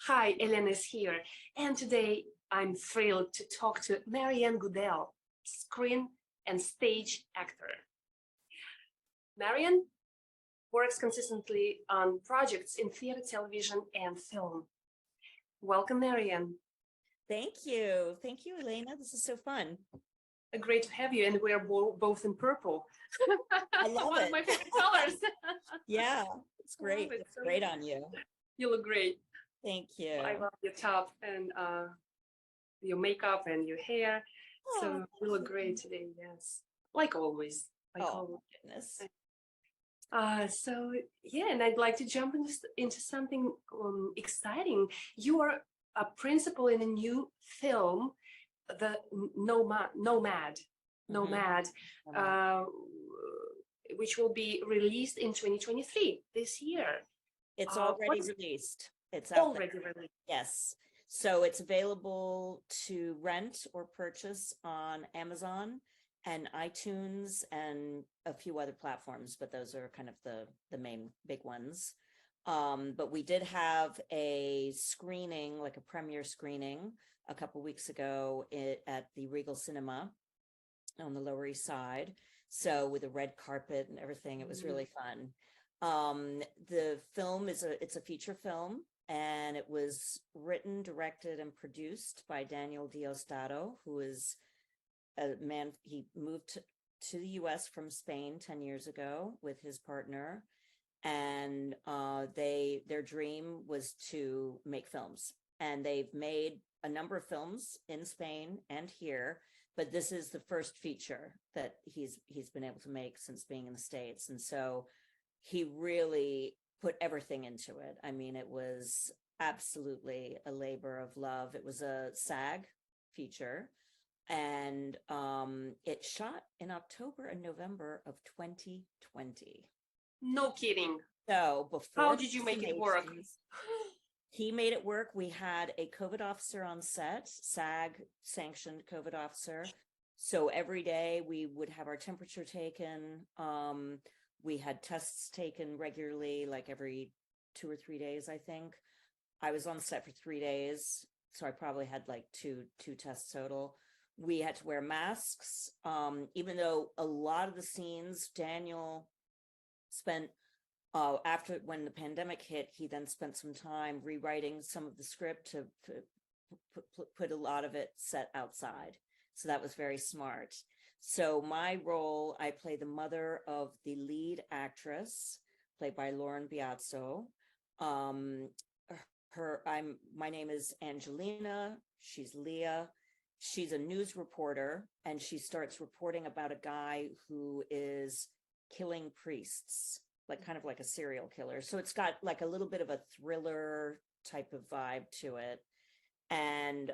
Hi, Elena is here, and today I'm thrilled to talk to Marianne Goodell, screen and stage actor. Marianne works consistently on projects in theater, television, and film. Welcome, Marianne. Thank you. Thank you, Elena. This is so fun. Great to have you, and we're both in purple. I love One it. of my favorite colors. Yeah, it's great. It. It's great on you. You look great. Thank you. I love your top and your makeup and your hair. So you look great today, yes. Like always. Goodness. So yeah, and I'd like to jump into something exciting. You are a principal in a new film, the Nomad, uh, which will be released in 2023 this year. It's already released. It's already released. Yes. So it's available to rent or purchase on Amazon and iTunes and a few other platforms, but those are kind of the main big ones. But we did have a screening, like a premiere screening a couple weeks ago at the Regal Cinema on the Lower East Side. So with a red carpet and everything, it was really fun. The film it's a feature film, and it was written, directed, and produced by Daniel Diostato, who is a man. He moved to the US from Spain 10 years ago with his partner, and their dream was to make films, and they've made a number of films in Spain and here, but this is the first feature that he's been able to make since being in the States. And so he really put everything into it. I mean, it was absolutely a labor of love. It was a SAG feature, and it shot in October and November of 2020. No kidding. So before, how did you make it work? He made it work. We had a COVID officer on set, SAG sanctioned COVID officer. So every day we would have our temperature taken. We had tests taken regularly, like every 2 or 3 days, I think. I was on set for 3 days, so I probably had like two tests total. We had to wear masks, even though a lot of the scenes Daniel spent after, when the pandemic hit, he then spent some time rewriting some of the script to put a lot of it set outside. So that was very smart. So my role, I play the mother of the lead actress, played by Lauren Biazzo. My name is Angelina. She's Leah. She's a news reporter, and she starts reporting about a guy who is killing priests, like kind of like a serial killer. So it's got like a little bit of a thriller type of vibe to it. And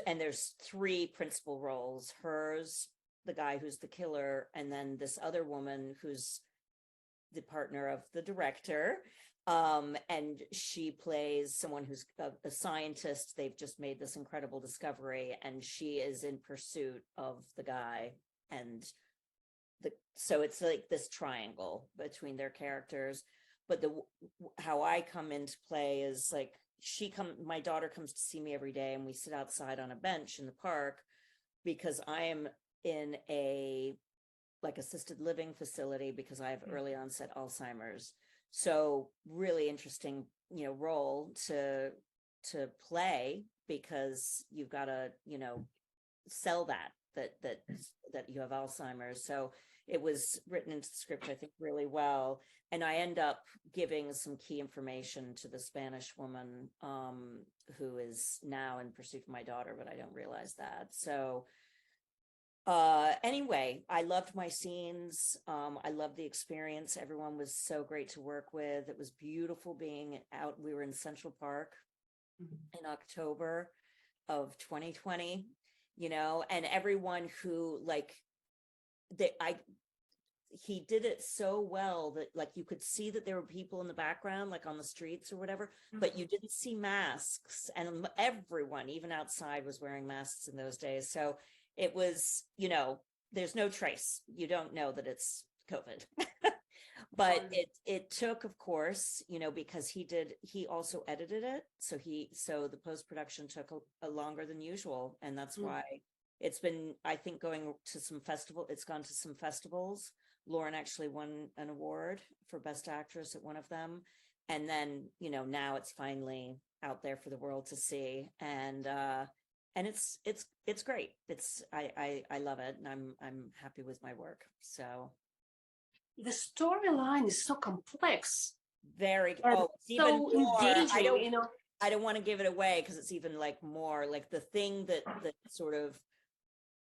and there's 3 principal roles: hers, the guy who's the killer, and then this other woman who's the partner of the director. And she plays someone who's a scientist. They've just made this incredible discovery, and she is in pursuit of the guy. And so it's like this triangle between their characters. But how I come into play is like, my daughter comes to see me every day, and we sit outside on a bench in the park because I am in a like assisted living facility because I have early onset Alzheimer's. So really interesting, role to play, because you've got to, sell that you have Alzheimer's. So it was written into the script, I think, really well. And I end up giving some key information to the Spanish woman who is now in pursuit of my daughter, but I don't realize that. So anyway, I loved my scenes. I loved the experience. Everyone was so great to work with. It was beautiful being out. We were in Central Park in October of 2020, and everyone who he did it so well that like you could see that there were people in the background, like on the streets or whatever, but you didn't see masks, and everyone, even outside, was wearing masks in those days. So it was, there's no trace. You don't know that it's COVID. But it took, of course, because he also edited it. So the post-production took a longer than usual. And that's why it's been, I think, it's gone to some festivals. Lauren actually won an award for Best Actress at one of them. And then, now it's finally out there for the world to see. And it's great. I love it. And I'm happy with my work. So the storyline is so complex. Very, It's even so more. engaging, I don't want to give it away because it's even like more like the thing that sort of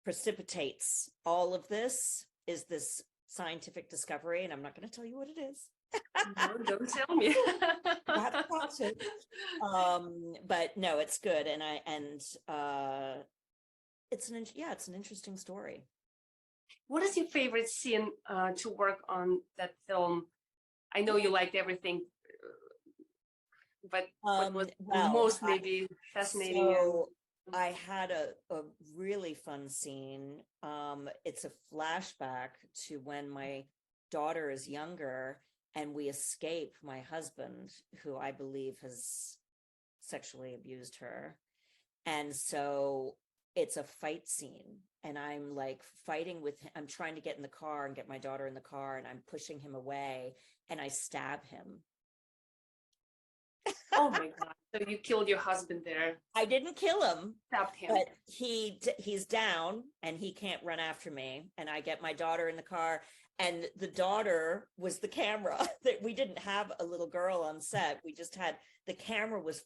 precipitates all of this is this scientific discovery, and I'm not going to tell you what it is. No, don't tell me. But no, it's good, and it's an interesting story. What is your favorite scene to work on that film? I know you liked everything, but what was most maybe fascinating? So I had a really fun scene. It's a flashback to when my daughter is younger and we escape my husband, who I believe has sexually abused her. And so it's a fight scene, and I'm like fighting with him. I'm trying to get in the car and get my daughter in the car, and I'm pushing him away, and I stab him. Oh my God. So you killed your husband there. I didn't kill him. Stabbed him. But he's down and he can't run after me. And I get my daughter in the car, and the daughter was the camera. That we didn't have a little girl on set. We just had the camera was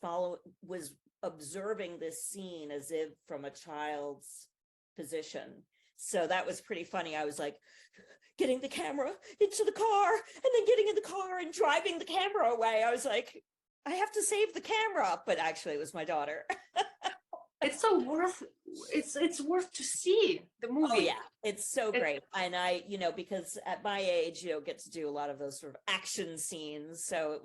observing this scene as if from a child's position. So that was pretty funny. I was like getting the camera into the car and then getting in the car and driving the camera away. I was like, I have to save the camera, but actually it was my daughter. It's so it's worth to see the movie. Oh yeah, it's so great. And I, because at my age, get to do a lot of those sort of action scenes. So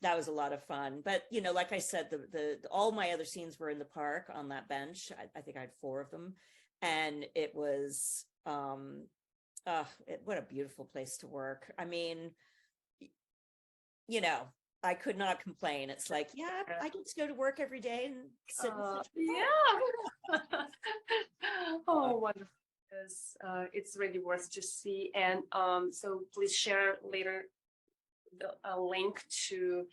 that was a lot of fun. But, like I said, the all my other scenes were in the park on that bench. I think I had 4 of them. And it was, what a beautiful place to work. I mean, I could not complain. It's like, yeah, I get to go to work every day and sit. Yeah. Oh, wonderful. It's really worth to see. And so please share later a link to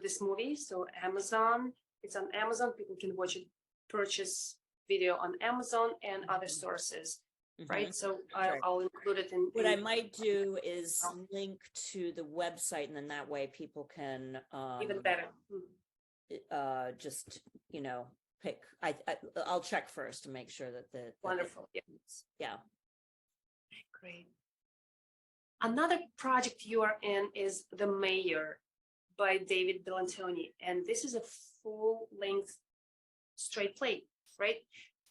this movie. So Amazon, it's on Amazon. People can watch it, purchase video on Amazon and other sources. Right. So I'll include it in. What I might do is link to the website, and then that way people can even better. Just pick. I'll check first to make sure that the wonderful. Yeah. Great. Another project you are in is The Mayor by David Bellantoni, and this is a full-length straight play, right?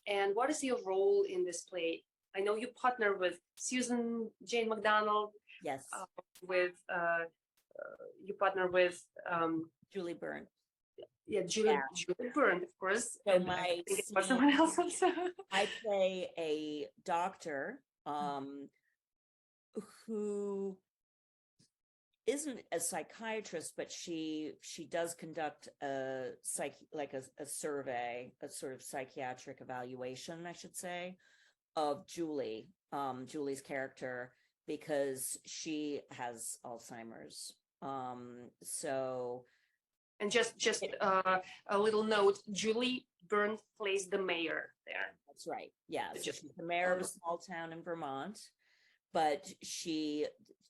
And what is your role in this play? I know you partner with Susan Jane McDonald. Yes. You partner with Julie Byrne. Yeah, Julie Byrne, of course. So and I think it was someone else also. I play a doctor who isn't a psychiatrist, but she does conduct a survey, a sort of psychiatric evaluation, I should say, of Julie's character, because she has Alzheimer's. And just a little note, Julie Byrne plays the mayor there. That's right. Yeah. So she's the mayor of a small town in Vermont, but she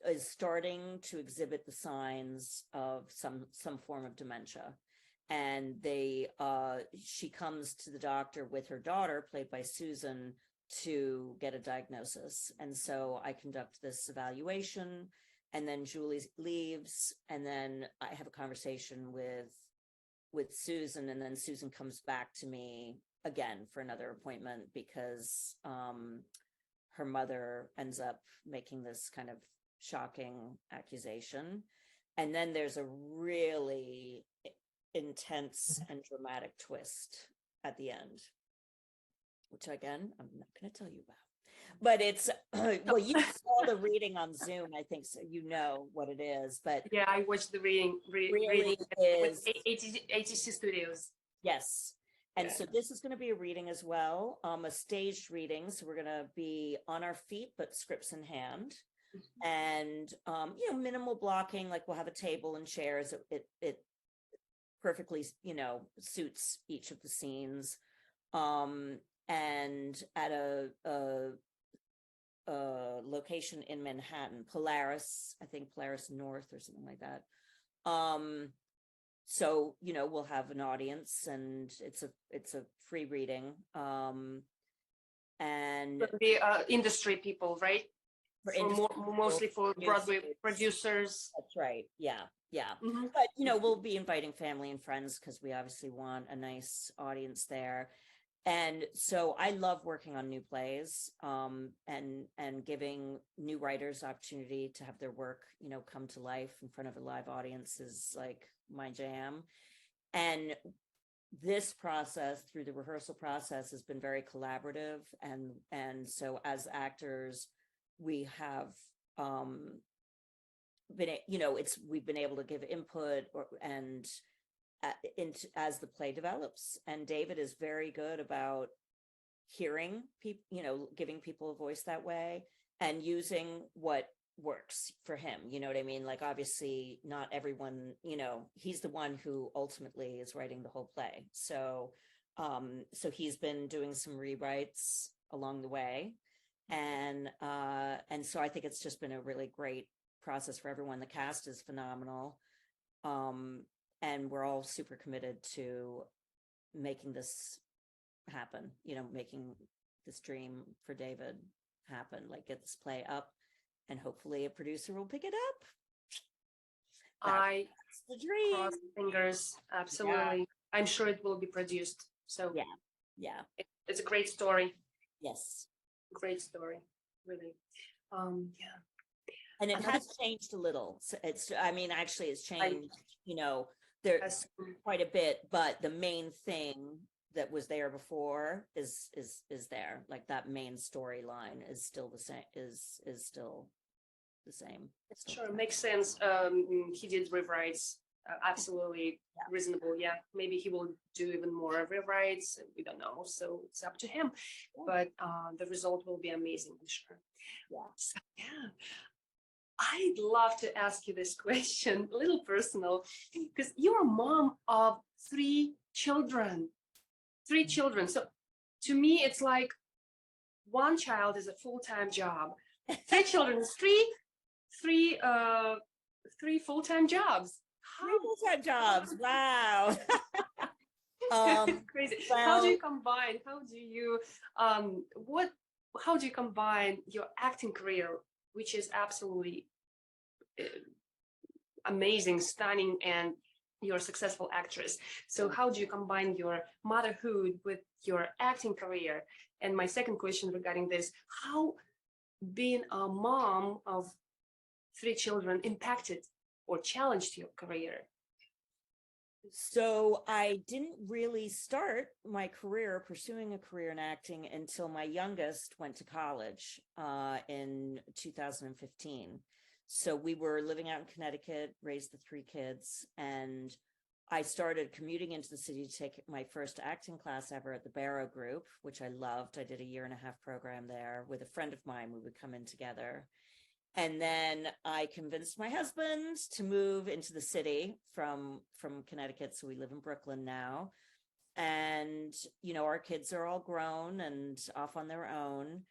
is starting to exhibit the signs of some form of dementia. And she comes to the doctor with her daughter, played by Susan, to get a diagnosis. And so I conduct this evaluation, and then Julie leaves, and then I have a conversation with Susan, and then Susan comes back to me again for another appointment because her mother ends up making this kind of shocking accusation. And then there's a really intense and dramatic twist at the end, which again, I'm not going to tell you about. but it's well, you saw the reading on Zoom, I think, so you know what it is, but Yeah, I watched the reading really with is, ATC Studios. yes. And Yeah. so this is going to be a reading as well, a staged reading. So we're going to be on our feet, but scripts in hand. And you know, minimal blocking, like we'll have a table and chairs. It perfectly, you know, suits each of the scenes. And at a location in Manhattan, Polaris, I think Polaris North or something like that. So, you know, we'll have an audience, and it's a free reading. And For the industry people, right? Mostly for Broadway producers. That's right. Yeah. Yeah. Mhm. But, you know, we'll be inviting family and friends because we obviously want a nice audience there. And so I love working on new plays, and giving new writers opportunity to have their work, you know, come to life in front of a live audience is like my jam. And this process, through the rehearsal process, has been very collaborative. And so as actors, we have been, you know, we've been able to give input and as the play develops. And David is very good about hearing people, you know, giving people a voice that way and using what works for him. You know what I mean? Like, obviously not everyone, you know, he's the one who ultimately is writing the whole play. So he's been doing some rewrites along the way. And so I think it's just been a really great process for everyone. The cast is phenomenal. And we're all super committed to making this happen, you know, making this dream for David happen, like get this play up, and hopefully a producer will pick it up. I That's the dream. cross fingers. Absolutely. Yeah. I'm sure it will be produced. So yeah. It's a great story. Yes. Great story. Really. Yeah. And it has changed a little. So actually it's changed, you know, there's quite a bit, but the main thing that was there before is there. Like, that main storyline is still the same, is still the same. Sure, makes sense. He did rewrites, absolutely reasonable. Yeah, maybe he will do even more rewrites. We don't know, so it's up to him. But the result will be amazing, I'm sure. Yeah. So, yeah. I'd love to ask you this question, a little personal, because you're a mom of three children. So to me, it's like one child is a full-time job. 3 children is three full-time jobs. 3 full-time jobs. Wow. Crazy. Well, how do you combine? How do you combine your acting career, which is absolutely amazing, stunning, and you're a successful actress. So how do you combine your motherhood with your acting career? And my second question regarding this, how being a mom of 3 children impacted or challenged your career? So I didn't really start my career, pursuing a career in acting, until my youngest went to college in 2015. So we were living out in Connecticut, raised the 3 kids, and I started commuting into the city to take my first acting class ever at the Barrow Group, which I loved. I did a 1.5-year program there with a friend of mine. We would come in together. And then I convinced my husband to move into the city from Connecticut. So we live in Brooklyn now. And, you know, our kids are all grown and off on their own.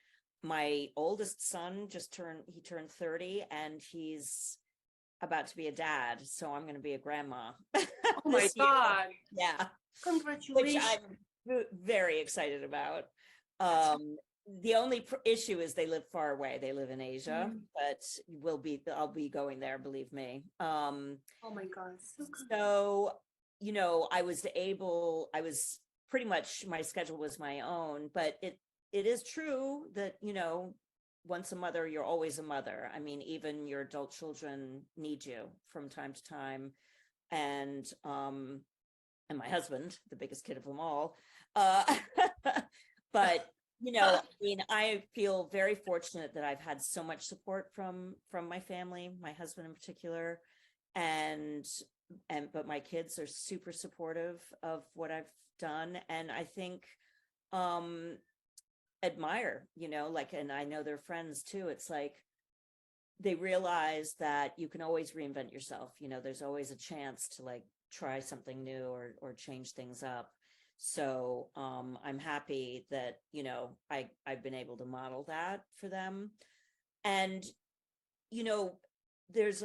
My oldest son turned 30, and he's about to be a dad. So I'm going to be a grandma. Oh my God. Yeah. Congratulations. Which I'm very excited about. The only issue is they live far away. They live in Asia, but I'll be going there, believe me. Oh my God. So, you know, I was pretty much, my schedule was my own, but it is true that, you know, once a mother, you're always a mother. I mean, even your adult children need you from time to time. And my husband, the biggest kid of them all, but I mean, I feel very fortunate that I've had so much support from my family, my husband in particular, and but my kids are super supportive of what I've done, and I think um admire, like, and I know they're friends too. It's like they realize that you can always reinvent yourself. There's always a chance to like try something new or change things up. So I'm happy that, I've been able to model that for them. And, you know, there's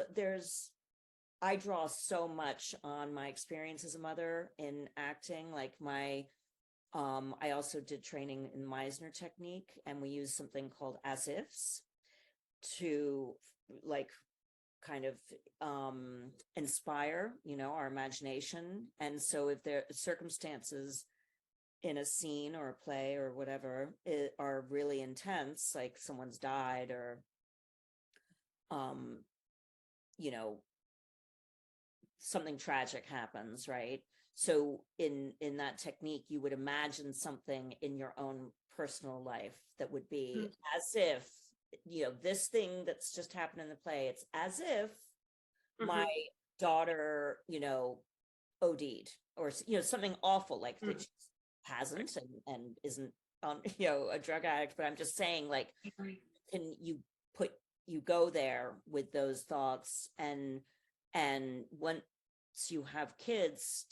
I draw so much on my experience as a mother in acting. Like I also did training in Meisner technique, and we use something called as ifs to like kind of inspire, our imagination. And so if there are circumstances in a scene or a play or whatever are really intense, like someone's died or um you know something tragic happens, right? So in that technique, you would imagine something in your own personal life that would be as if, this thing that's just happened in the play, it's as if my daughter, OD'd, or something awful, like that she hasn't and isn't on, a drug addict. But I'm just saying, like, can you go there with those thoughts, and once you have kids,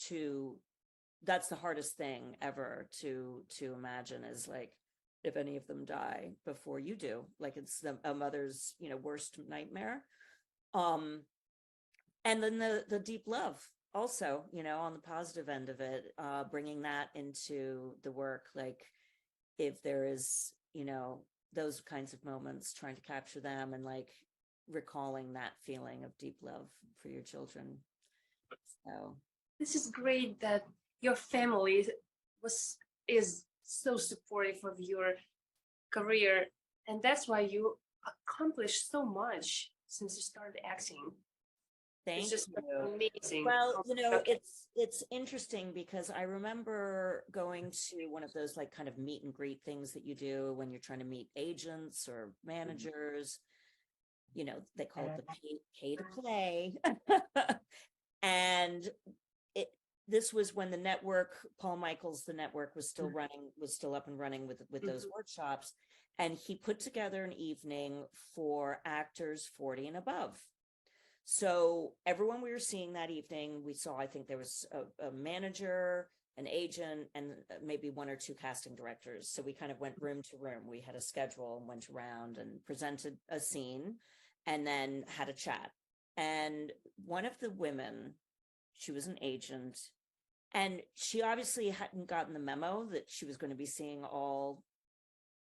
that's the hardest thing ever to imagine, is like, if any of them die before you do, like it's a mother's worst nightmare. And then the deep love also, on the positive end of it, bringing that into the work, like if there is those kinds of moments, trying to capture them and like recalling that feeling of deep love for your children. So This is great that your family is so supportive of your career, and that's why you accomplished so much since you started acting. It's thank just you. amazing. Well, it's interesting because I remember going to one of those like kind of meet and greet things that you do when you're trying to meet agents or managers. They call it the pay to play. And this was when the network, Paul Michaels, the network was still up and running with those workshops. And he put together an evening for actors 40 and above. So everyone we were seeing that evening, we saw, I think there was a manager, an agent, and maybe one or two casting directors. So we kind of went room to room. We had a schedule and went around and presented a scene and then had a chat. And one of the women, she was an agent, and she obviously hadn't gotten the memo that she was going to be seeing all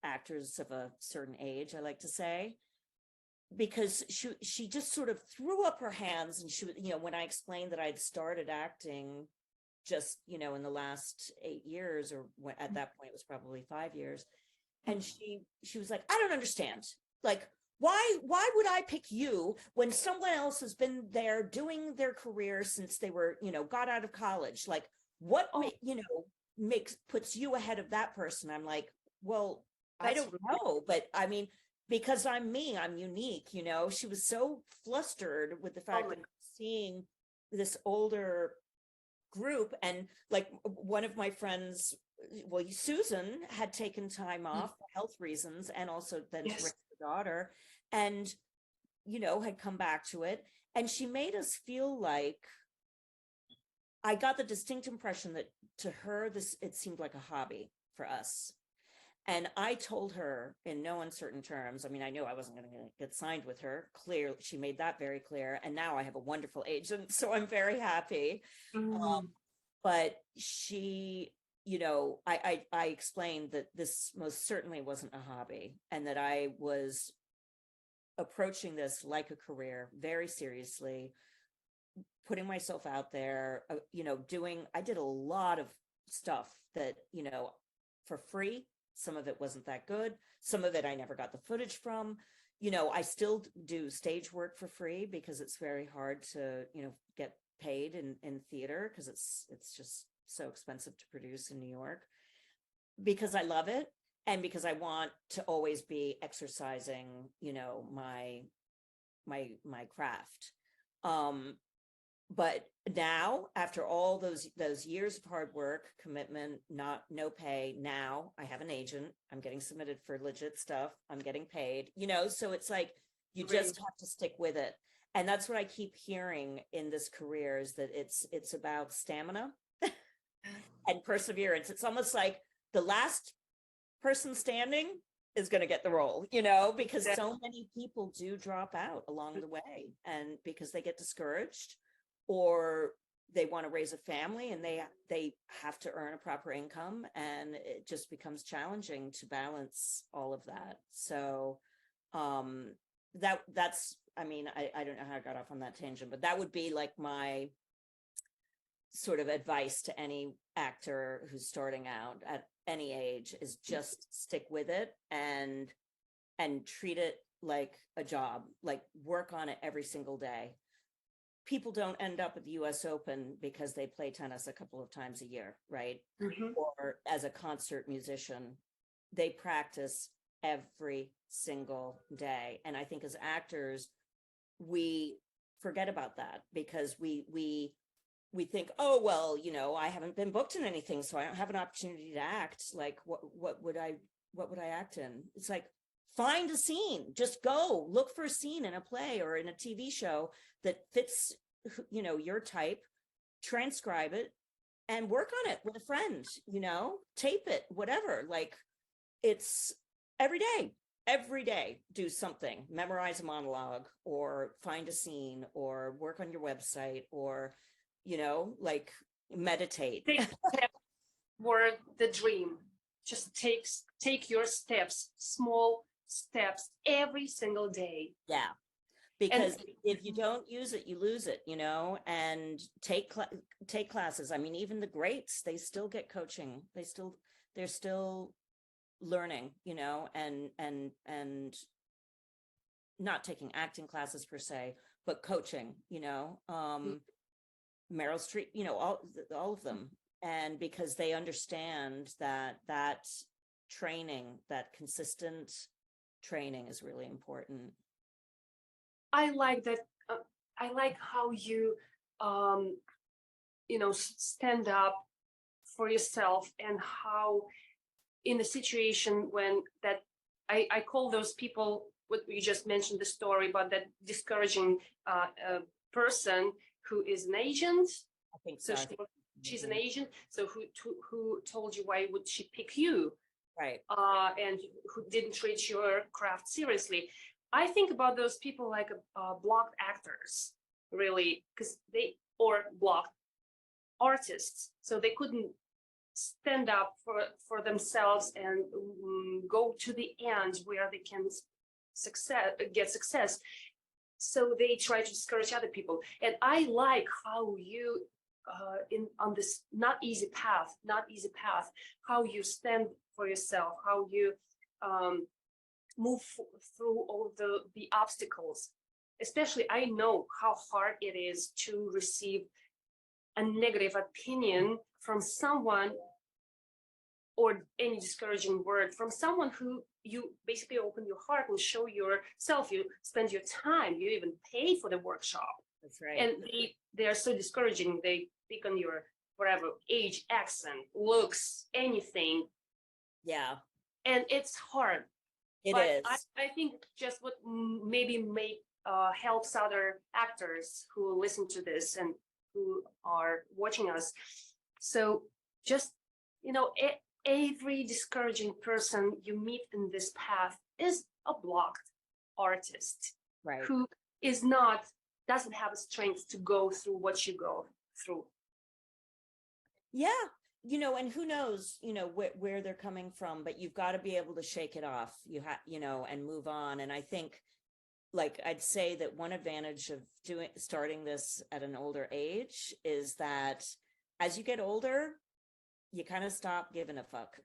actors of a certain age, I like to say, because she just sort of threw up her hands. And she was, when I explained that I'd started acting just, in the last 8 years, or at that point it was probably 5 years. And she was like, I don't understand. Like, why would I pick you when someone else has been there doing their career since they were, got out of college? Like, what, puts you ahead of that person? I'm like, well, I don't know, but I mean, because I'm me, I'm unique, She was so flustered with the fact that seeing this older group, and like one of my friends, well, Susan had taken time off for health reasons, and also then to raise her daughter, and had come back to it. And she made us feel like, I got the distinct impression that to her, it seemed like a hobby for us. And I told her in no uncertain terms, I mean, I knew I wasn't going to get signed with her. Clearly, she made that very clear. And now I have a wonderful agent, so I'm very happy. But she, I explained that this most certainly wasn't a hobby, and that I was approaching this like a career, very seriously, putting myself out there, I did a lot of stuff that, for free. Some of it wasn't that good. Some of it I never got the footage from. I still do stage work for free because it's very hard to, get paid in theater, because it's just so expensive to produce in New York, because I love it. and because I want to always be exercising, you know, my craft. But now, after all those years of hard work, commitment, no pay, now I have an agent. I'm getting submitted for legit stuff. I'm getting paid, you know, so it's like you just have to stick with it. And that's what I keep hearing in this career, is that it's about stamina and perseverance. It's almost like the last person standing is going to get the role, you know, because so many people do drop out along the way, and because they get discouraged, or they want to raise a family and they have to earn a proper income, and it just becomes challenging to balance all of that. So that's, I mean, I don't know how I got off on that tangent, but that would be like my sort of advice to any actor who's starting out at any age, is just stick with it and treat it like a job, like work on it every single day. People don't end up at the US Open because they play tennis a couple of times a year, right? Or as a concert musician, they practice every single day. And I think as actors, we forget about that, because we think, oh, well, you know, I haven't been booked in anything, so I don't have an opportunity to act. Like, what would I act in? It's like, find a scene, just go look for a scene in a play or in a TV show that fits, you know, your type, transcribe it and work on it with a friend, you know, tape it, whatever. Like, it's every day, do something, memorize a monologue, or find a scene, or work on your website, or, you know, like, meditate. For the dream, just take your steps, small steps every single day. Yeah, because if you don't use it, you lose it, you know. And take classes. I mean, even the greats, they still get coaching. They're still learning, you know, and not taking acting classes per se, but coaching, you know. Meryl Streep, you know, all of them. And because they understand that training, that consistent training, is really important. I like that. I like how you, you know, stand up for yourself, and how in a situation when that, I call those people, what you just mentioned, the story about that discouraging person who is an agent. I think so. so. She's an agent, so who told you, why would she pick you? Right. And who didn't treat your craft seriously. I think about those people like blocked actors, really, because or blocked artists, so they couldn't stand up for themselves and go to the end where they can get success. So they try to discourage other people. And I like how you, on this not easy path, how you stand for yourself, how you move through all the obstacles. Especially, I know how hard it is to receive a negative opinion from someone, or any discouraging word from someone who you basically open your heart and show yourself, you spend your time, you even pay for the workshop. That's right. And they are so discouraging. They pick on your whatever age, accent, looks, anything. Yeah. And it's hard. It is. I think just what maybe helps other actors who listen to this and who are watching us. So just, you know, every discouraging person you meet in this path is a blocked artist, right, who doesn't have the strength to go through what you go through. Yeah, you know, and who knows, you know, where they're coming from, but you've got to be able to shake it off. You have, you know, and move on. And I think, like, I'd say that one advantage of starting this at an older age is that as you get older, you kind of stop giving a fuck.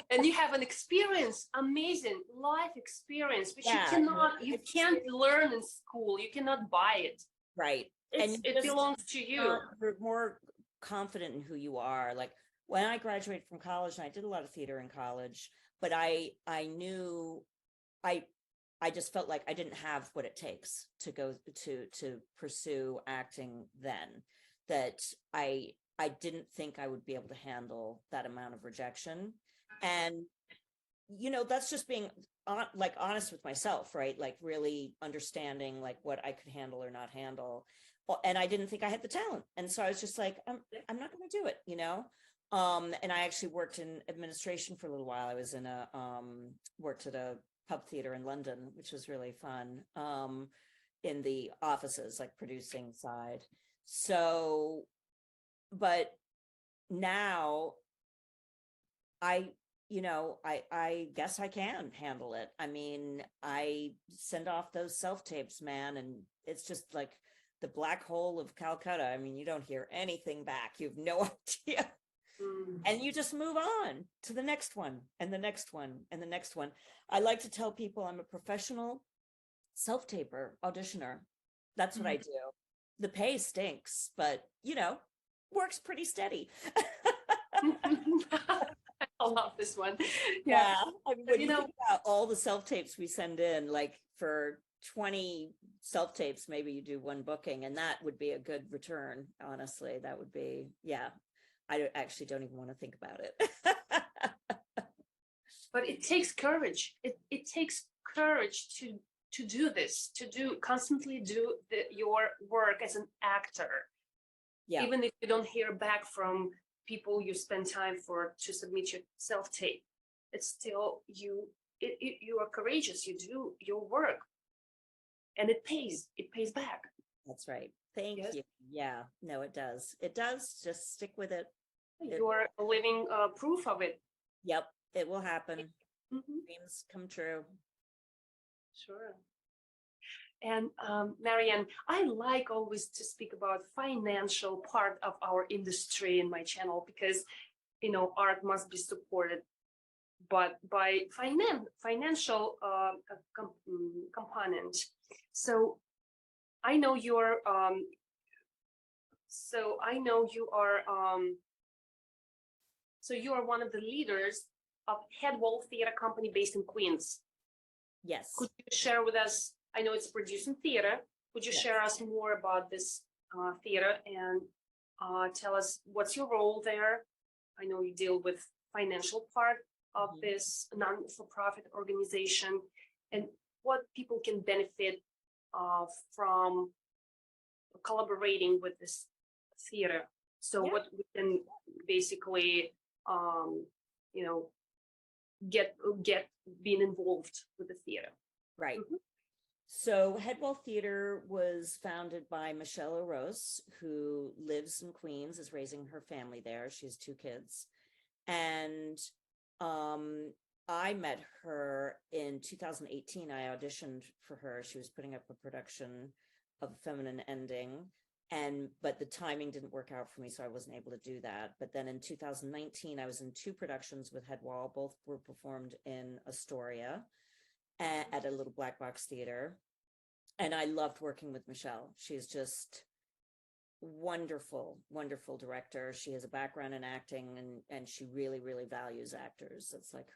And you have an experience, amazing life experience, which you can't learn in school. You cannot buy it. Right. And it belongs to you. You're more confident in who you are. Like, when I graduated from college, and I did a lot of theater in college, but I knew I I just felt like I didn't have what it takes to go to pursue acting then. That I didn't think I would be able to handle that amount of rejection. And that's just being like honest with myself, right? Like really understanding like what I could handle or not handle. And I didn't think I had the talent. And so I was just like, I'm not going to do it. And I actually worked in administration for a little while. I was in worked at a pub theater in London, which was really fun, in the offices, like producing side. So, but now I guess I can handle it. I mean, I send off those self-tapes, man, and it's just like the black hole of Calcutta. I mean, you don't hear anything back. You have no idea. And you just move on to the next one and the next one and the next one. I like to tell people I'm a professional self-taper auditioner. That's what I do. The pay stinks, but works pretty steady. I love this one. Yeah. I mean, when you think about all the self-tapes we send in, like for 20 self-tapes, maybe you do one booking, and that would be a good return. Honestly, that would be, yeah. I actually don't even want to think about it. But it takes courage. It takes courage to do this, to constantly do your work as an actor. Yeah. Even if you don't hear back from people you spend time to submit your self-tape, it's still you are courageous. You do your work, and it pays back. That's right. Thank you. Yeah, no, it does. Just stick with it. You're a living proof of it. Yep, it will happen. Dreams come true. Sure. And Marianne, I like always to speak about financial part of our industry in my channel, because art must be supported, but by financial component. So I know you are. So you are one of the leaders of Headwall Theater Company based in Queens. Yes. Could you share with us? I know it's producing theater. Could you share us more about this theater and tell us what's your role there? I know you deal with financial part of this non-for-profit organization, and what people can benefit from collaborating with this theater. So what we can basically, get being involved with the theater. Right. So Headwall Theater was founded by Michelle O'Rose, who lives in Queens, is raising her family there. She has 2 kids. And I met her in 2018. I auditioned for her. She was putting up a production of Feminine Ending. But the timing didn't work out for me, so I wasn't able to do that. But then in 2019, I was in 2 productions with Headwall. Both were performed in Astoria at a little black box theater. And I loved working with Michelle. She's just wonderful, wonderful director. She has a background in acting, and she really, really values actors. That's like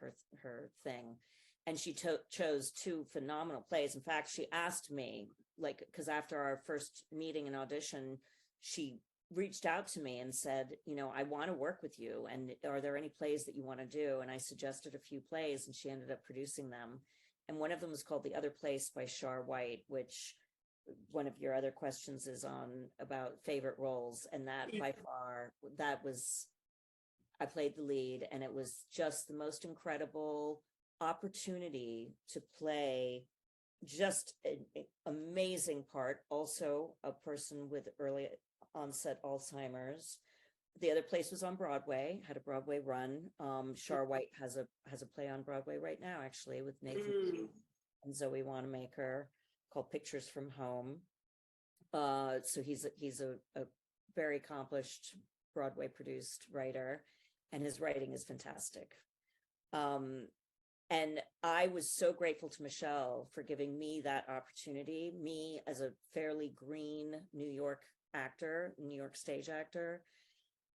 her thing. And she chose 2 phenomenal plays. In fact, she asked me, like, because after our first meeting and audition, she reached out to me and said, I want to work with you. And are there any plays that you want to do? And I suggested a few plays, and she ended up producing them. And one of them was called The Other Place by Char White, which one of your other questions is on about favorite roles. And that by far, I played the lead, and it was just the most incredible opportunity to play just an amazing part. Also a person with early onset Alzheimer's. The Other Place was on Broadway, had a Broadway run. Char White has a play on Broadway right now, actually, with Nathan and Zoe Wanamaker, called Pictures from Home. So he's a very accomplished Broadway produced writer, and his writing is fantastic. And I was so grateful to Michelle for giving me that opportunity, me as a fairly green New York actor, New York stage actor.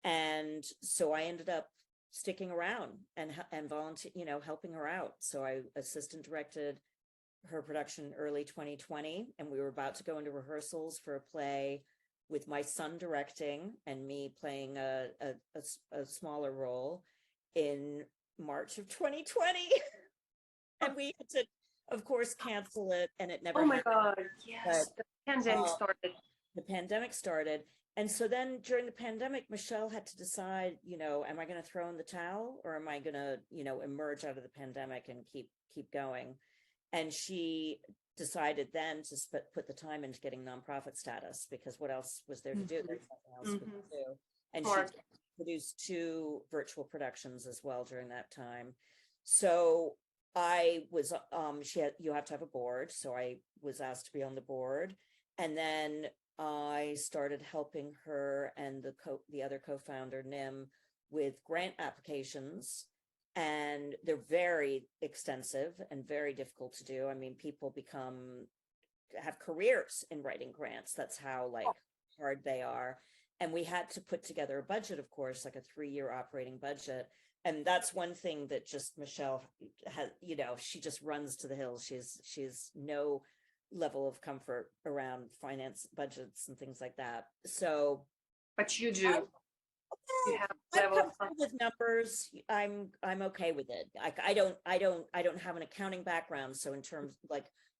And so I ended up sticking around and volunteer, helping her out. So I assistant directed her production early 2020, and we were about to go into rehearsals for a play with my son directing and me playing a smaller role in March of 2020. And we had to, of course, cancel it, and it never Oh my happened. God, yes, the pandemic started. The pandemic started. And so then during the pandemic, Michelle had to decide, am I going to throw in the towel, or am I going to, emerge out of the pandemic and keep going? And she decided then to put the time into getting nonprofit status, because what else was there to do? There's nothing else we could do. And Smart. she produced 2 virtual productions as well during that time. So I was, you have to have a board. So I was asked to be on the board. And then I started helping her and the other co-founder, Nim, with grant applications. And they're very extensive and very difficult to do. I mean, people have careers in writing grants. That's how hard they are. And we had to put together a budget, of course, like a 3-year operating budget. And that's one thing that just Michelle has, she just runs to the hills. She's no level of comfort around finance budgets and things like that. So, but you do. You have I'm level comfortable with numbers. I'm okay with it. I don't have an accounting background. So in terms,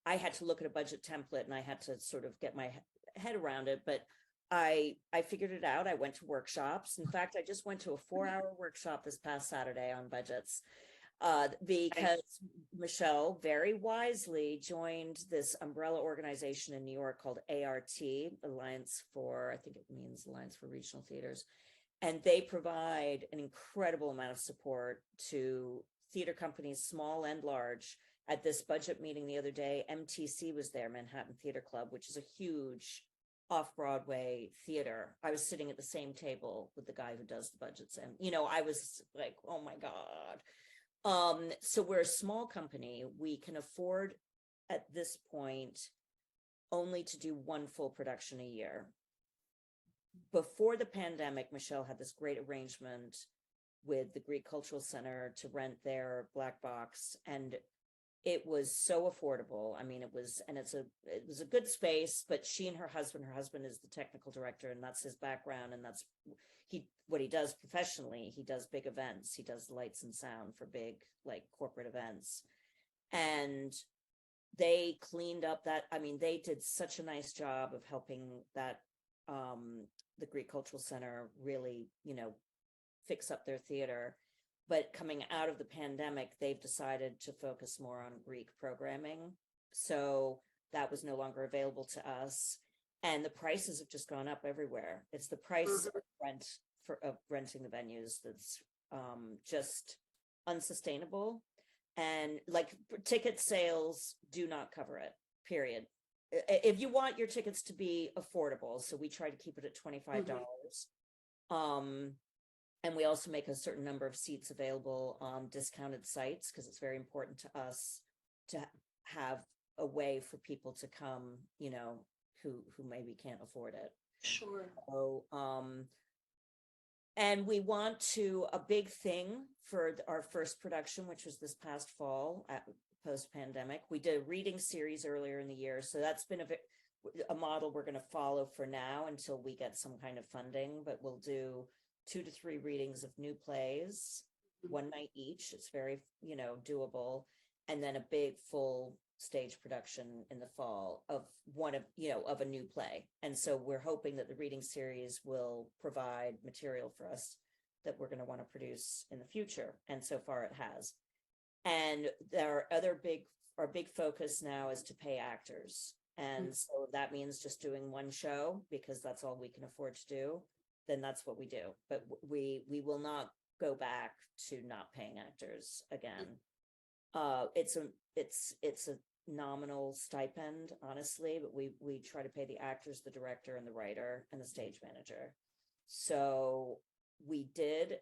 I had to look at a budget template and I had to sort of get my head around it, but I figured it out. I went to workshops. In fact, I just went to a 4-hour workshop this past Saturday on budgets, because Michelle very wisely joined this umbrella organization in New York called ART, Alliance for, I think it means Alliance for Regional Theaters. And they provide an incredible amount of support to theater companies, small and large. At this budget meeting the other day, MTC was there, Manhattan Theater Club, which is a huge off-Broadway theater. I was sitting at the same table with the guy who does the budgets. And, I was like, oh my God. So we're a small company. We can afford at this point only to do 1 full production a year. Before the pandemic, Michelle had this great arrangement with the Greek Cultural Center to rent their black box, and it was so affordable. I mean, it was a good space, but she and her husband is the technical director, and that's his background, and that's what he does professionally. He does big events. He does lights and sound for big corporate events. And they cleaned up that. I mean, they did such a nice job of helping that the Greek Cultural Center really, fix up their theater. But coming out of the pandemic, they've decided to focus more on Greek programming. So that was no longer available to us. And the prices have just gone up everywhere. It's the price of renting the venues that's just unsustainable. And ticket sales do not cover it, period. If you want your tickets to be affordable, so we try to keep it at $25. And we also make a certain number of seats available on discounted sites, because it's very important to us to have a way for people to come, who maybe can't afford it. Sure. So, and we want to, a big thing for our first production, which was this past fall post-pandemic, we did a reading series earlier in the year. So that's been a model we're going to follow for now until we get some kind of funding, but we'll do 2 to 3 readings of new plays, 1 night each. It's very, doable. And then a big full stage production in the fall of of a new play. And so we're hoping that the reading series will provide material for us that we're going to want to produce in the future. And so far it has. And our big focus now is to pay actors. And so that means just doing 1 show, because that's all we can afford to do. Then that's what we do. But we will not go back to not paying actors again. It's a nominal stipend, honestly, but we try to pay the actors, the director, and the writer, and the stage manager. So we did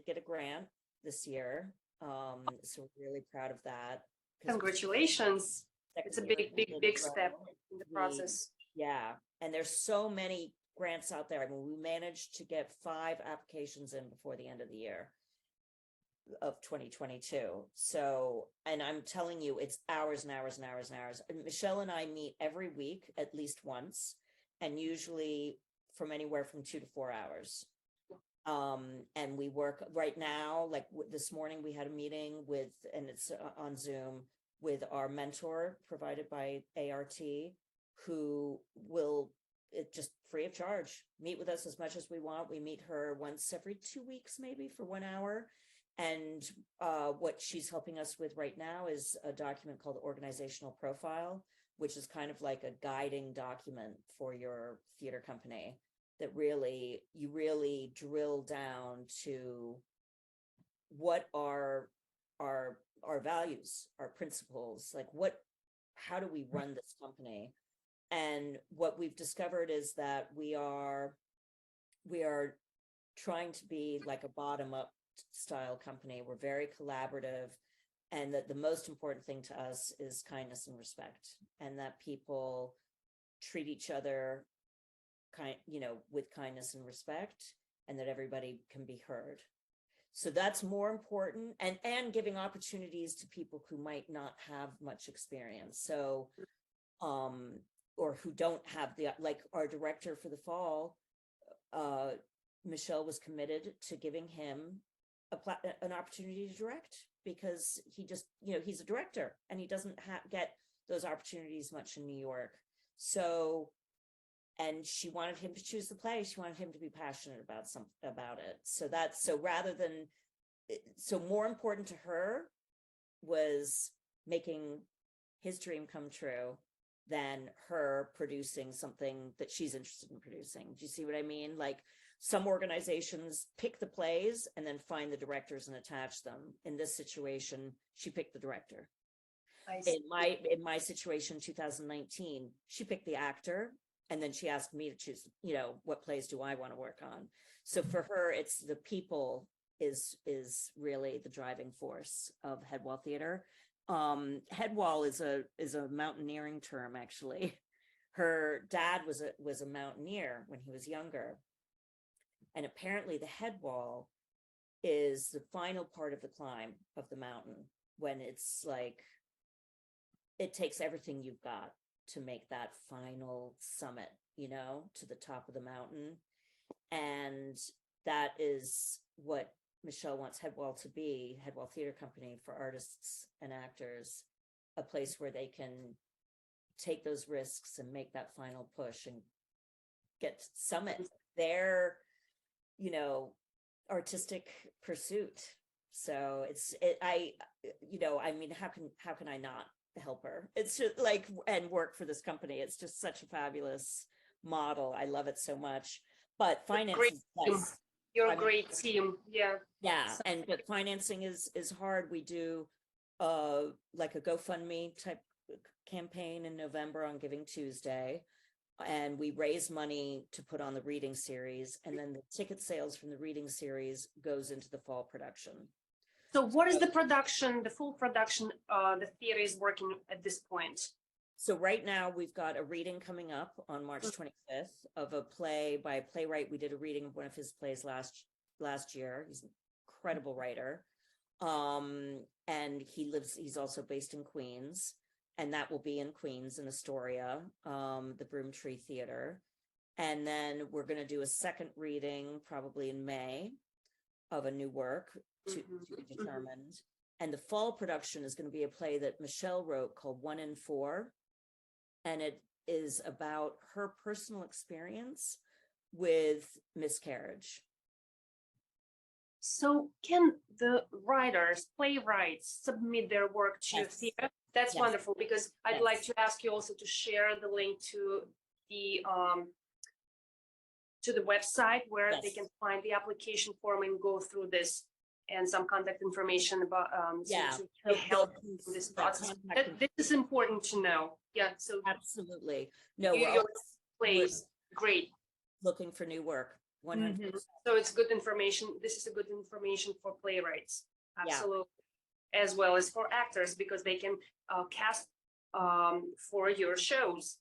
get a grant this year. So we're really proud of that. Congratulations. It's a big step in the process. Yeah. And there's so many grants out there. I mean, we managed to get 5 applications in before the end of the year of 2022. So, and I'm telling you, it's hours and hours and hours and hours. And Michelle and I meet every week at least once, and usually from anywhere from 2 to 4 hours. And we work right now, like this morning we had a meeting with, and it's on Zoom, with our mentor provided by ART, who will, it just free of charge, meet with us as much as we want. We meet her once every 2 weeks, maybe for 1 hour. And what she's helping us with right now is a document called Organizational Profile, which is kind of like a guiding document for your theater company, that really, you really drill down to what are our values, our principles, like how do we run this company? And what we've discovered is that we are trying to be like a bottom-up style company. We're very collaborative, and that the most important thing to us is kindness and respect, and that people treat each other with kindness and respect, and that everybody can be heard. So that's more important, and giving opportunities to people who might not have much experience. So, or who don't have like our director for the fall, Michelle was committed to giving him an opportunity to direct, because he just, he's a director and he doesn't get those opportunities much in New York. So, and she wanted him to choose the play. She wanted him to be passionate about it. So more important to her was making his dream come true than her producing something that she's interested in producing. Do you see what I mean? Like, some organizations pick the plays and then find the directors and attach them. In this situation, she picked the director. In my situation, 2019, she picked the actor, and then she asked me to choose, what plays do I want to work on? So for her, it's the people is really the driving force of Headwall Theater. Headwall is a mountaineering term, actually. Her dad was a mountaineer when he was younger. And apparently the headwall is the final part of the climb of the mountain, when it's like, it takes everything you've got to make that final summit, to the top of the mountain. And that is what Michelle wants Headwall to be, Headwall Theater Company, for artists and actors, a place where they can take those risks and make that final push and get to summit their, artistic pursuit. So I mean, how can I not help her? It's just like, and work for this company. It's just such a fabulous model. I love it so much. But finance is nice. You're a great team. Yeah. But financing is hard. We do like a GoFundMe type campaign in November on Giving Tuesday, and we raise money to put on the reading series, and then the ticket sales from the reading series goes into the fall production. So what is the production, the full production the theater is working at this point? So right now we've got a reading coming up on March 25th of a play by a playwright. We did a reading of one of his plays last year. He's an incredible writer. And he's also based in Queens, and that will be in Queens in Astoria, the Broomtree Theater. And then we're going to do a second reading probably in May of a new work to be determined. And the fall production is going to be a play that Michelle wrote called 1 in 4. And it is about her personal experience with miscarriage. So can the playwrights submit their work to your theater? That's wonderful, because I'd like to ask you also to share the link to the website where they can find the application form and go through this, and some contact information about to help in this process. This is important to know. Yeah. So absolutely. No, your plays great. Looking for new work. 100%. So it's good information. This is a good information for playwrights. Absolutely. As well as for actors, because they can cast for your shows.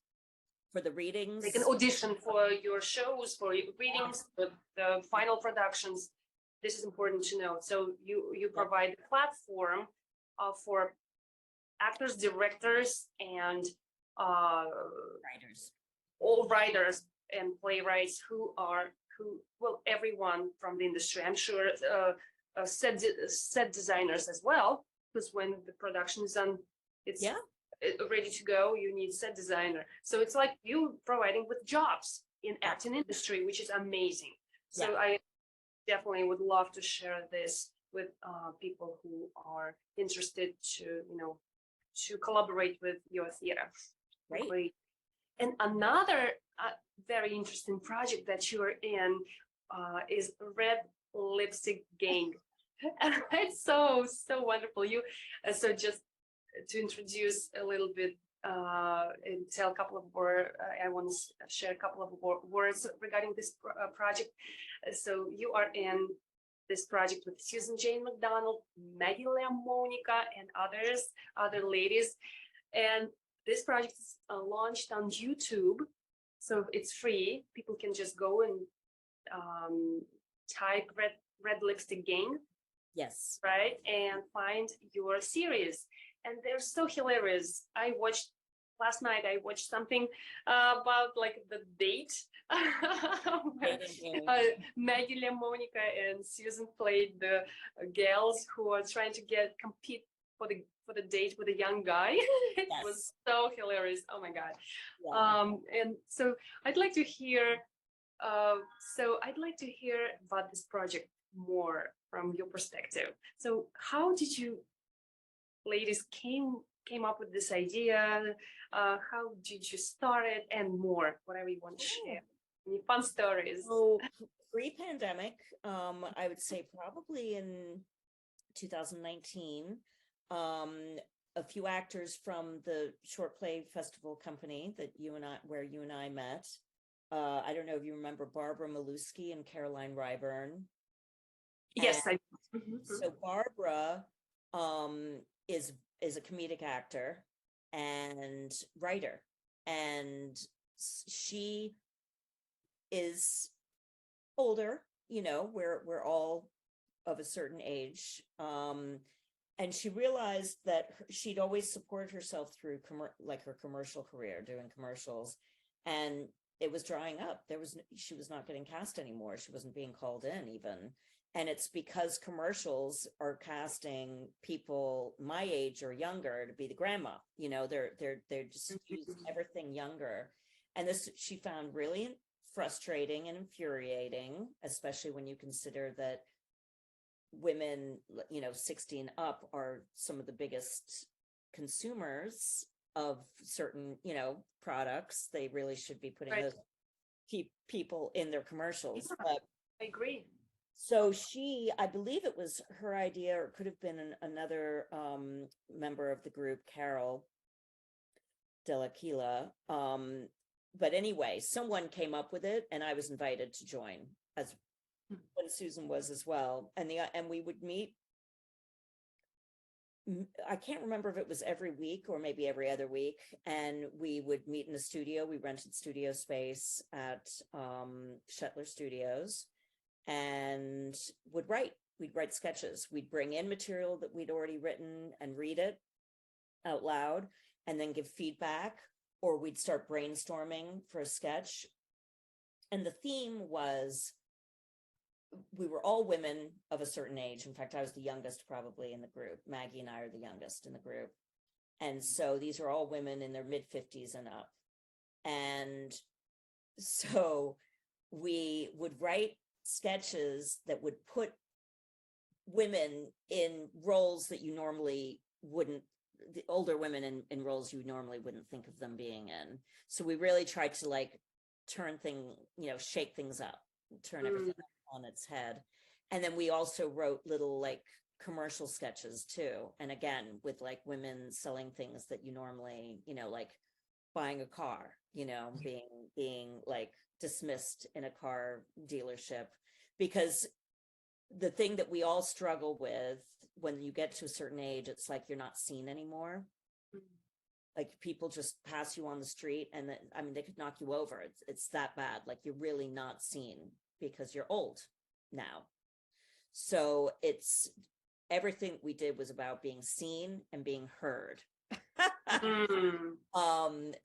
for the readings. They can audition for your shows, for your readings, for the final productions. This is important to know. So you provide a platform for actors, directors, and Writers. all writers and playwrights well, everyone from the industry. I'm sure set designers as well, because when the production is done, it's ready to go. You need set designer. So it's like you providing with jobs in acting industry, which is amazing. So I definitely would love to share this with people who are interested to collaborate with your theater. Great. And another very interesting project that you're in is Red Lipstick Gang. It's so wonderful. So just to introduce a little bit and tell a couple of words, I want to share a couple of words regarding this project. So you are in this project with Susan Jane McDonald, Maggie Monica, and other ladies. And this project is launched on YouTube, so it's free. People can just go and type Red Lipstick Gang. Yes. Right, and find your series. And they're so hilarious. Last night I watched something about like the date. Maggie Monica and Susan played the gals who are trying to compete for the date with a young guy. It was so hilarious. Oh my god. And so I'd like to hear about this project more from your perspective. So how did you ladies came up with this idea? How did you start it, and more, whatever you want to share? Any fun stories? So pre-pandemic, I would say probably in 2019, a few actors from the short play festival company where you and I met. I don't know if you remember Barbara Maluski and Caroline Ryburn. Yes, I. So Barbara is a comedic actor and writer, and she is older. We're all of a certain age, and she realized that she'd always supported herself through her commercial career, doing commercials, and it was drying up. She was not getting cast anymore. She wasn't being called in even. And it's because commercials are casting people my age or younger to be the grandma. They're just using everything younger. And this she found really frustrating and infuriating, especially when you consider that women, 16 up are some of the biggest consumers of certain, products. They really should be putting those people in their commercials. But I agree. So I believe it was her idea, or it could have been another member of the group, Carol Dell'Aquila. But anyway, someone came up with it, and I was invited to join, as when Susan was as well. And we would meet. I can't remember if it was every week or maybe every other week, and we would meet in the studio. We rented studio space at Shetler Studios, and we'd write sketches. We'd bring in material that we'd already written and read it out loud and then give feedback, or we'd start brainstorming for a sketch. And the theme was, we were all women of a certain age. In fact, I was the youngest probably in the group. Maggie and I are the youngest in the group. And so these are all women in their mid-50s and up. And so we would write sketches that would put women in roles that you normally wouldn't, the older women in roles you normally wouldn't think of them being in. So we really tried to shake things up, turn everything on its head. And then we also wrote little commercial sketches too. And again, with women selling things that you normally, like buying a car, being dismissed in a car dealership. Because the thing that we all struggle with when you get to a certain age, it's like you're not seen anymore. Like people just pass you on the street and then, I mean, they could knock you over. It's that bad. Like you're really not seen because you're old now. So it's everything we did was about being seen and being heard.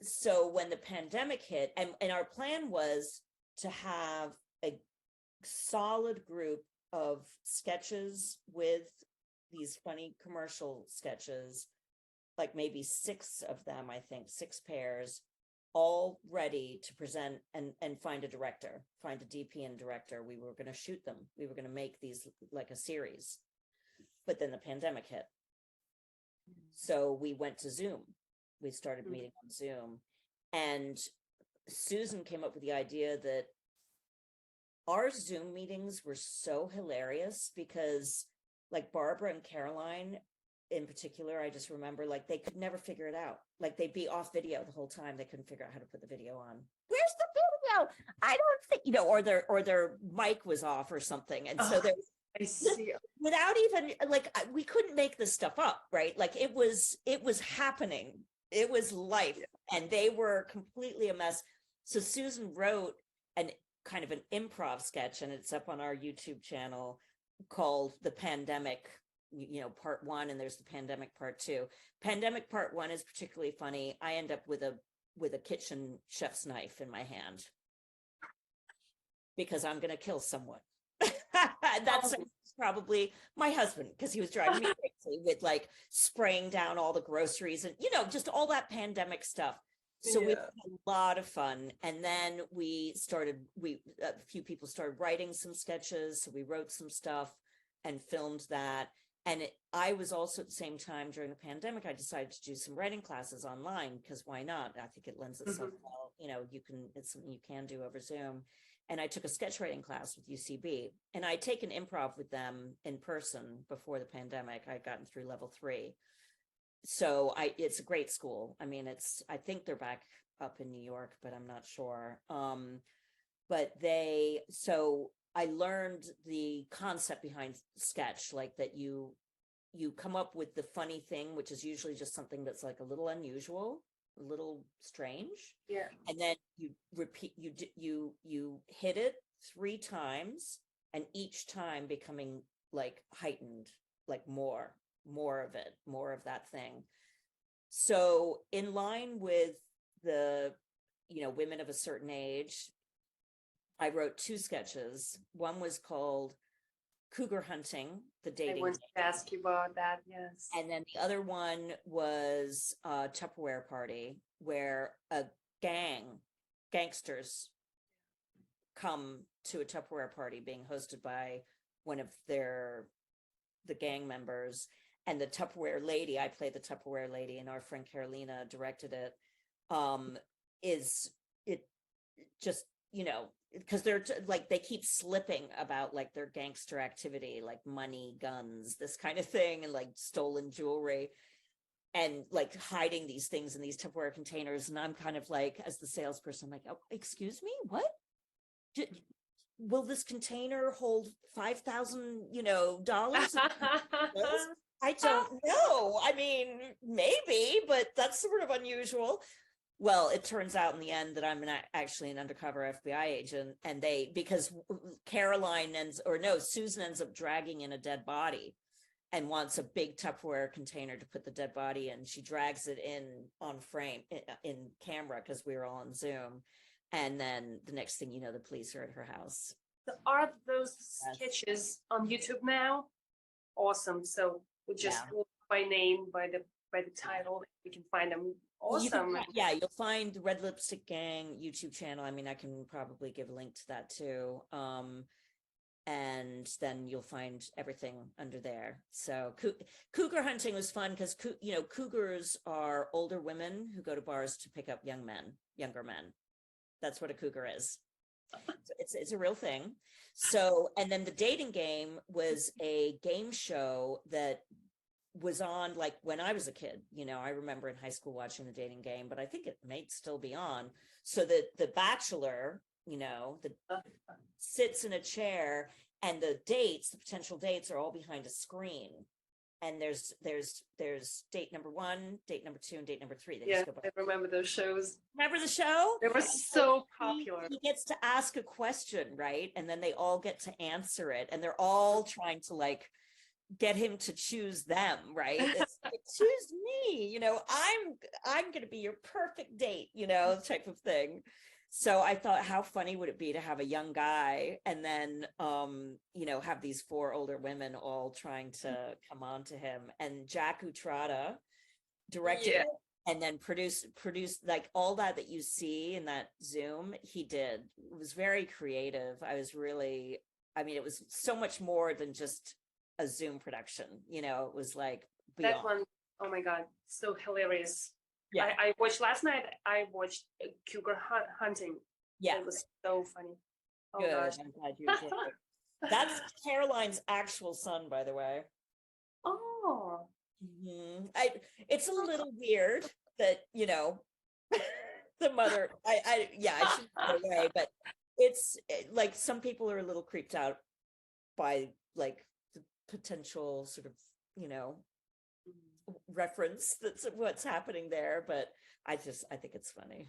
So when the pandemic hit, and our plan was to have a solid group of sketches with these funny commercial sketches, like maybe 6 of them, I think 6 pairs, all ready to present, and find a director, find a DP and director. We were going to shoot them. We were going to make these like a series. But then the pandemic hit. So we went to Zoom. We started meeting on Zoom. And Susan came up with the idea that our Zoom meetings were so hilarious because like Barbara and Caroline in particular, I just remember like they could never figure it out. Like they'd be off video the whole time. They couldn't figure out how to put the video on. Where's the video? I don't think, you know, or their mic was off or something. And so there I see. without even like we couldn't make this stuff up, right? Like it was happening. It was life, and they were completely a mess. So Susan wrote an kind of an improv sketch, and it's up on our YouTube channel, called The Pandemic, you know, part 1, and there's the pandemic part 2. Pandemic part 1 is particularly funny. I end up with a kitchen chef's knife in my hand because I'm going to kill someone. That's probably my husband, because he was driving me crazy with like spraying down all the groceries and, you know, just all that pandemic stuff. So we had a lot of fun. And then a few people started writing some sketches. So we wrote some stuff and filmed that. And I was also at the same time during the pandemic, I decided to do some writing classes online, because why not? I think it lends itself well. You know, it's something you can do over Zoom. And I took a sketch writing class with UCB, and I'd taken improv with them in person before the pandemic. I'd gotten through level 3. So it's a great school. I mean, I think they're back up in New York, but I'm not sure. So I learned the concept behind sketch, like that you come up with the funny thing, which is usually just something that's like a little unusual, a little strange. Yeah. And then you repeat, you hit it 3 times, and each time becoming like heightened, like more of it, more of that thing. So in line with the, you know, women of a certain age, I wrote 2 sketches. One was called Cougar Hunting, the dating. I wanted to ask you about that, yes. And then the other one was a Tupperware party, where a gangsters come to a Tupperware party being hosted by one of the gang members. And the Tupperware lady, I played the Tupperware lady, and our friend Carolina directed it. It just, you know, because they're like, they keep slipping about like their gangster activity, like money, guns, this kind of thing, and like stolen jewelry, and like hiding these things in these Tupperware containers. And I'm kind of like, as the salesperson, I'm like, oh, excuse me, what? Will this container hold $5,000, you know, dollars? I don't know. I mean, maybe, but that's sort of unusual. Well, it turns out in the end that I'm actually an undercover FBI agent, and because Susan ends up dragging in a dead body and wants a big Tupperware container to put the dead body in. She drags it in on frame, in camera, because we were all on Zoom. And then the next thing you know, the police are at her house. So are those sketches on YouTube now? Awesome. So we just look by name, by the title, we can find them. Awesome. You'll find the Red Lipstick Gang YouTube channel. I mean, I can probably give a link to that too. And then you'll find everything under there. So cougar hunting was fun because, you know, cougars are older women who go to bars to pick up younger men. That's what a cougar is. So it's a real thing. So, and then the dating game was a game show that was on like when I was a kid. You know, I remember in high school watching the dating game, but I think it may still be on. So that the bachelor, you know, sits in a chair, and the potential dates are all behind a screen. and there's date number 1, date number 2, and date number 3. They Yeah, just go by. I remember those shows. Remember the show? They were so popular. He gets to ask a question, right? And then they all get to answer it, and they're all trying to like get him to choose them, right? It's like, choose me, you know, I'm gonna be your perfect date, you know, type of thing. So I thought, how funny would it be to have a young guy and then you know, have these 4 older women all trying to come on to him, and Jack Utrata directed it and then produced like all that you see in that Zoom. He did. It was very creative. I mean, it was so much more than just a Zoom production, you know. It was like beyond. That one, oh my God, so hilarious. Yeah. I watched last night, I watched Cougar Hunting. Yeah. It was so funny. Oh Good. gosh. I'm glad you enjoyed it. That's Caroline's actual son, by the way. Oh. It's a little weird that, you know, the mother, I shouldn't go away, but it's like some people are a little creeped out by like the potential sort of, you know, reference that's what's happening there, but I think it's funny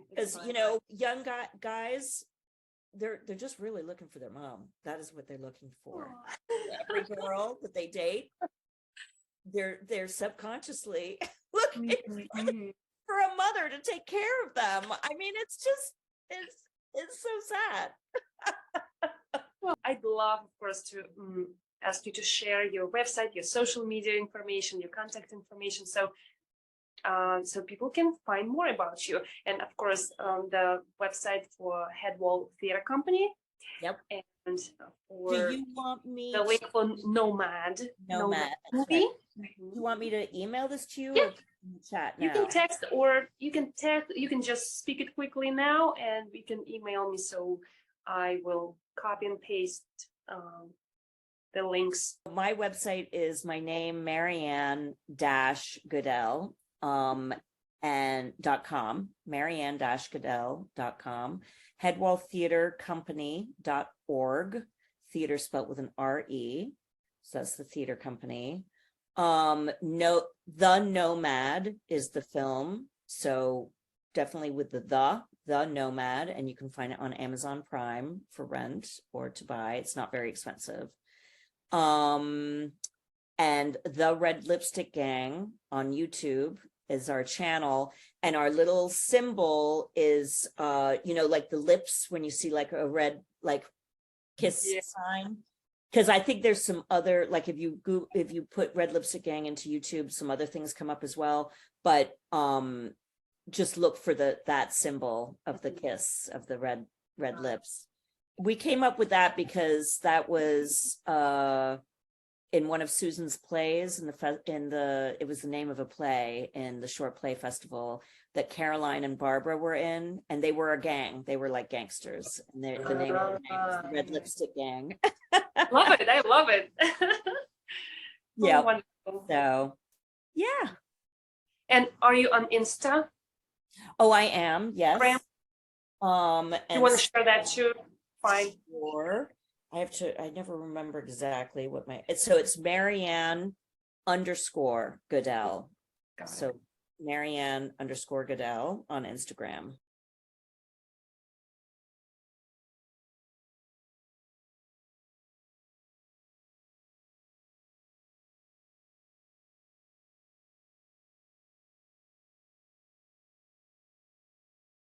because, you know, young guys, they're just really looking for their mom. That is what they're looking for. Every girl that they date, they're subconsciously looking for a mother to take care of them. I mean, it's so sad. Well, I'd love, of course, to ask you to share your website, your social media information, your contact information, so people can find more about you. And of course, the website for Headwall Theater Company. Yep. And for Do you want me the link for Nomad movie? Right. You want me to email this to you? Yeah. Or chat now? You can text, or you can just speak it quickly now, and you can email me, so I will copy and paste the links. My website is my name, Marianne Goodell, and .com, Marianne-Goodell.com, headwalltheatercompany.org, theater spelled with an R-E, so that's the theater company. The Nomad is the film, so definitely with the Nomad, and you can find it on Amazon Prime for rent or to buy. It's not very expensive. And The Red Lipstick Gang on YouTube is our channel, and our little symbol is you know, like the lips when you see like a red like kiss sign. Because I think there's some other, like if you put Red Lipstick Gang into YouTube, some other things come up as well. But just look for that symbol of the kiss of the red lips. We came up with that because that was in one of Susan's plays it was the name of a play in the Short Play Festival that Caroline and Barbara were in, and they were a gang. They were like gangsters, and the name of the gang was the Red Lipstick Gang. Love it. I love it. Yeah. Wonderful. So, yeah. And are you on Insta? Oh, I am. Yes. And you want to share that too? Fine. Sure. I never remember exactly what it's Marianne_Goodell. So Marianne_Goodell on Instagram.